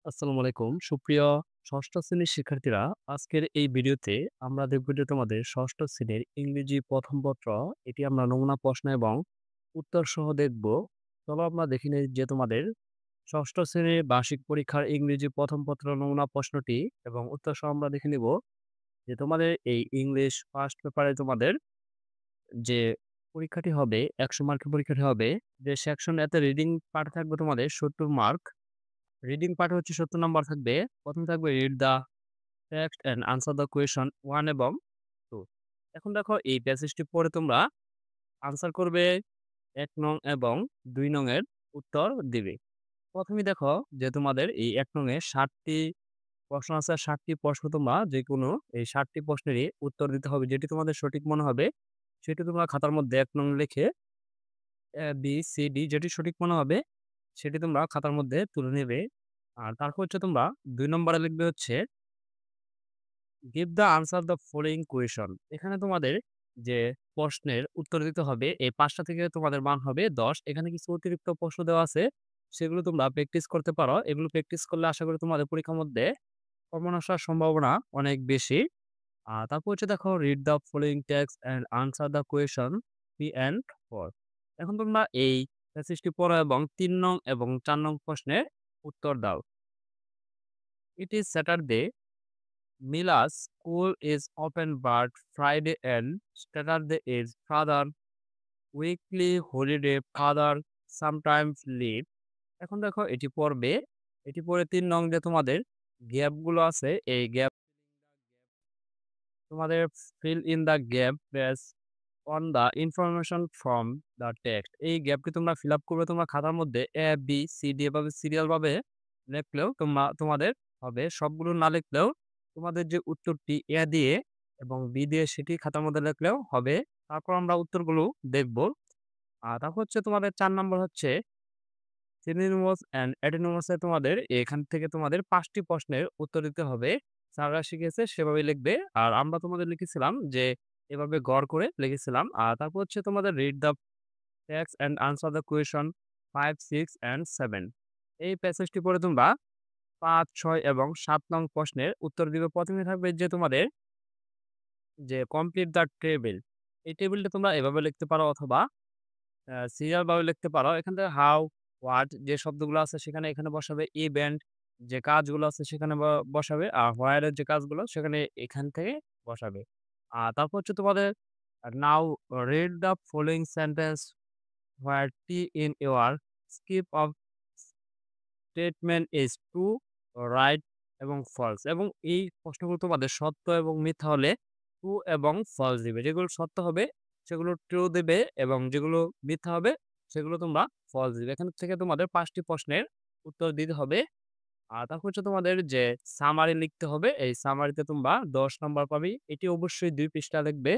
আসসালামু আলাইকুম। সুপ্রিয় ষষ্ঠ শ্রেণীর শিক্ষার্থীরা, আজকের এই ভিডিওতে আমরা দেখব যে তোমাদের ষষ্ঠ শ্রেণীর ইংরেজি প্রথম পত্র, এটি আমরা নমুনা প্রশ্ন এবং উত্তর সহ দেখব। চলো আমরা দেখে নেই যে তোমাদের ষষ্ঠ শ্রেণীর বার্ষিক পরীক্ষার ইংরেজি প্রথম পত্র নমুনা প্রশ্নটি এবং উত্তর সহ আমরা দেখে নিব যে তোমাদের এই ইংলিশ ফার্স্ট পেপারে তোমাদের যে পরীক্ষাটি হবে ১০০ মার্কের পরীক্ষাটি হবে, যে সেকশন এতে রিডিং পার্ট থাকবে তোমাদের ৭০ মার্ক। রিডিং পার্টে হচ্ছে ৭০ নাম্বার থাকবে। ১ম থাকবে read the text and answer the question 1 এবং 2। এখন দেখো এই প্যাসেজটি পড়ে তোমরা আনসার করবে ১ নং এবং ২ নং এর উত্তর দিবে। ১ম এই দেখো যে তোমাদের এই ১ নং এ ৬০ টি প্রশ্ন আছে। ৬০ টি প্রশ্ন তোমরা যেকোনো এই ৬০ টি প্রশ্নেরই উত্তর দিতে হবে। যেটি তোমাদের সঠিক মনে হবে সেটি তোমরা খাতার মধ্যে ১ নং লিখে বি, সি, ডি যেটি সঠিক মনে হবে সেটি তোমরা খাতার মধ্যে তুলে নেবে। আর তারপর হচ্ছে তোমরা ২ নম্বরে লিখবে হচ্ছে give the answer the following question. এখানে তোমাদের যে প্রশ্নের উত্তর দিতে হবে এই ৫ টা থেকে তোমাদের মান হবে ১০। এখানে কিছু অতিরিক্ত প্রশ্ন দেওয়া আছে। সেগুলো তোমরা প্র্যাকটিস করতে পারো। এগুলো প্র্যাকটিস করলে আশা করি তোমাদের পরীক্ষার মধ্যে কমন আসার সম্ভাবনা অনেক বেশি। তারপর হচ্ছে দেখো read the following text and answer the question 3 and 4। এখন তোমরা এই প্যাসেজটি পড়ো এবং ৩ নং এবং ৪ নং প্রশ্নের উত্তর দাও। It is Saturday, Mila's school is open but Friday and Saturday is father weekly holiday father sometimes leave। এখন দেখো এটি পড়বে। এটি পড়ে ৩ নং যে তোমাদের গ্যাপ গুলো আছে এই গ্যাপ তোমাদের fill in the gap based on the information from the text। এই গ্যাপটি তোমরা ফিল আপ করবে তোমার খাতার মধ্যে এ, বি, সি, ডি এভাবে সিরিয়াল ভাবে লিখলেও তোমাদের হবে। সবগুলো না লিখলেও তোমাদের যে উত্তরটি এ দিয়ে এবং বি দিয়ে সেটি খাতার মধ্যে লিখলেও হবে। তারপর আমরা উত্তরগুলো দেখব। তারপর হচ্ছে তোমাদের ৪ নম্বর হচ্ছে সিনোনিমাস অ্যান্ড অ্যান্টোনিমাস এ তোমাদের এখান থেকে তোমাদের ৫ টি প্রশ্নের উত্তর দিতে হবে। স্যাররা শিখিয়েছে সেভাবেই লিখবে। আর আমরা তোমাদের লিখেছিলাম যে এভাবে গড় করে লিখেছিলাম। তারপর হচ্ছে তোমাদের read the text and answer the question ৫, ৬ and ৭। এই প্যাসেজটি পড়ে তোমরা ৫, ৬ এবং ৭ নং প্রশ্নের উত্তর দিবে। ১ম এ থাকবে যে তোমাদের যে কমপ্লিট দ্য টেবল। এই টেবিলটা তোমরা এভাবে লিখতে পারো অথবা সিরিয়াল ভাবে লিখতে পারো। এখান থেকে হাউ, হোয়াট যে শব্দগুলো আছে সেখানে এখানে বসাবে। ইভেন্ট যে কাজগুলো আছে সেখানে বসাবে। আর হোয়ার এর যে কাজগুলো সেখানে এখান থেকে বসাবে। তারপর হচ্ছে তোমাদের now read the following sentence where T in your skip of statement is true, right এবং ফলস। এবং এই প্রশ্নগুলো তোমাদের সত্য এবং মিথ্যা হলে ট্রু এবং ফলস দিবে। যেগুলো সত্য হবে সেগুলো ট্রু দিবে এবং যেগুলো মিথ্যা হবে সেগুলো তোমরা ফলস দিবে। এখান থেকে তোমাদের ৫ টি প্রশ্নের উত্তর দিতে হবে। তারপর হচ্ছে তোমাদের যে সামারি লিখতে হবে। এই সামারিতে তোমরা ১০ নাম্বার পাবে। এটি অবশ্যই ২ পৃষ্ঠা লিখবে।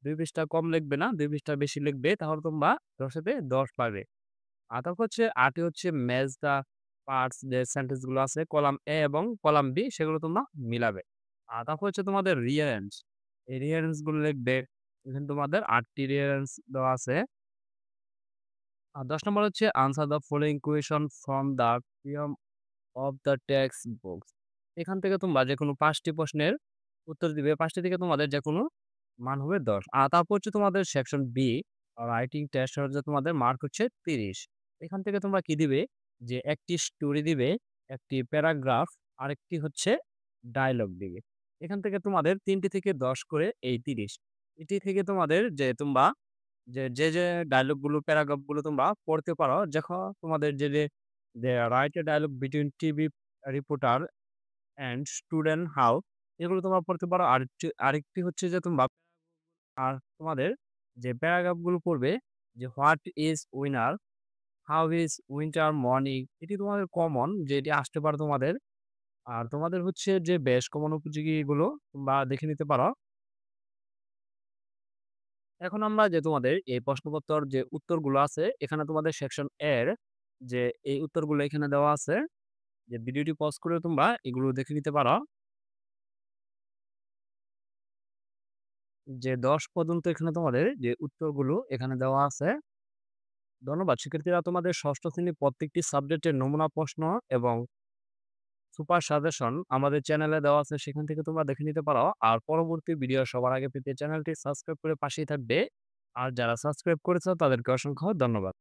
২ পৃষ্ঠা কম লিখবে না, ২ পৃষ্ঠা বেশি লিখবে। তাহলে তোমরা ১০ এতে ১০ পাবে। তারপর হচ্ছে ৮ এ হচ্ছে ম্যাচ দ্য পার্টস যে সেন্টেন্স গুলো আছে কলাম এ এবং কলাম বি সেগুলো তোমরা মিলাবে। তারপর হচ্ছে তোমাদের রিয়ারেঞ্জ। এই রিয়ারেঞ্জ গুলো লিখবে। এখানে তোমাদের ৮ টি রিয়ারেঞ্জ দেওয়া আছে। ১০ নম্বর হচ্ছে answer the following question from the PM of the text books. এখান থেকে তোমরা যেকোনো ৫ টি প্রশ্নের উত্তর দিবে। ৫ টি থেকে তোমাদের যেকোনো মান হবে ১০। তারপর হচ্ছে তোমাদের সেকশন বি রাইটিং টেস্ট হচ্ছে তোমাদের মার্ক হচ্ছে ৩০। এখান থেকে তোমরা কি দিবে? যে একটি স্টোরি দিবে, একটি প্যারাগ্রাফ, আরেকটি হচ্ছে ডায়ালগ দিবে। এখান থেকে তোমাদের ৩ টি থেকে ১০ করে এই ৩০। এটি থেকে তোমাদের যে তোমরা যে ডায়ালগ গুলো প্যারাগ্রাফ গুলো তোমরা পড়তে পারো। দেখো তোমাদের যে write a dialogue between TV reporter and student how এগুলো তোমরা পড়তে পারো। আরেকটি হচ্ছে যে তোমরা তোমাদের যে প্যারাগ্রাফ গুলো পড়বে যে what is winner, how is winter morning এটি তোমাদের কমন যে এটি আসতে পারে তোমাদের। আর তোমাদের হচ্ছে যে বেশ কমন উপযোগী এগুলো তোমরা দেখে নিতে পারো। এখন আমরা যে তোমাদের এই প্রশ্নপত্রর যে উত্তরগুলো আছে এখানে তোমাদের সেকশন এর যে এই উত্তরগুলো এখানে দেওয়া আছে। যে ভিডিওটি পজ করে তোমরা এগুলো দেখে নিতে পারো। যে ১০ পর্যন্ত এখানে তোমাদের যে উত্তরগুলো এখানে দেওয়া আছে। ধন্যবাদ শিক্ষার্থীরা, তোমাদের ষষ্ঠ শ্রেণীর প্রত্যেকটি সাবজেক্টের নমুনা প্রশ্ন এবং সুপার সাজেশন আমাদের চ্যানেলে দেওয়া আছে, সেখান থেকে তোমরা দেখে নিতে পারো। আর পরবর্তী ভিডিও সবার আগে পেতে চ্যানেলটি সাবস্ক্রাইব করে পাশেই থাকবে। আর যারা সাবস্ক্রাইব করেছো তাদেরকে অসংখ্য ধন্যবাদ।